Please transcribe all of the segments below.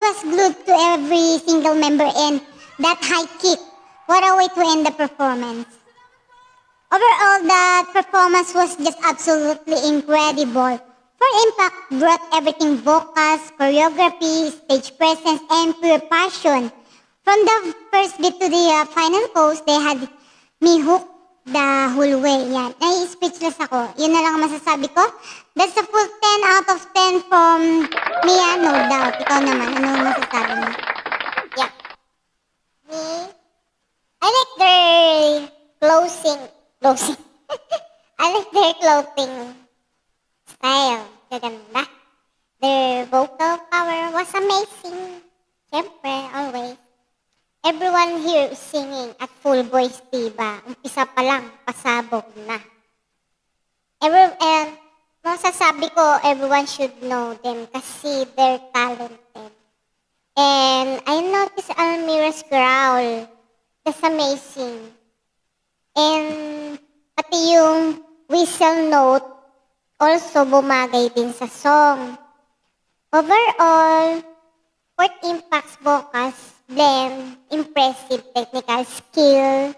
was glued to every single member, and that high kick, what a way to end the performance. Overall, that performance was just absolutely incredible. For Impact brought everything: vocals, choreography, stage presence, and pure passion. From the first beat to the final pose, they had me hooked the whole way. Yan. Nai-speechless ako. Yun na lang ang masasabi ko. That's a full 10 out of 10 from Mia, no doubt. Ikaw naman, ano masasabi mo? Yeah. Me? I like their closing. I like their clothing style. Gaganda. Their vocal power was amazing. Siyempre, always. Everyone here is singing at full voice, diba? Umpisa pa lang, pasabog na. Masasabi ko, everyone should know them kasi they're talented. And I noticed Almira's growl. That's amazing. And pati yung whistle note also bumagay din sa song. Overall, Fort Impact's vocals blend impressive technical skill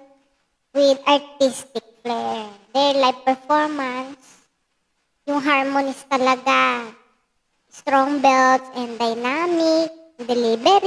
with artistic flair. Their live performance, yung harmonies talaga, strong belts and dynamic delivery.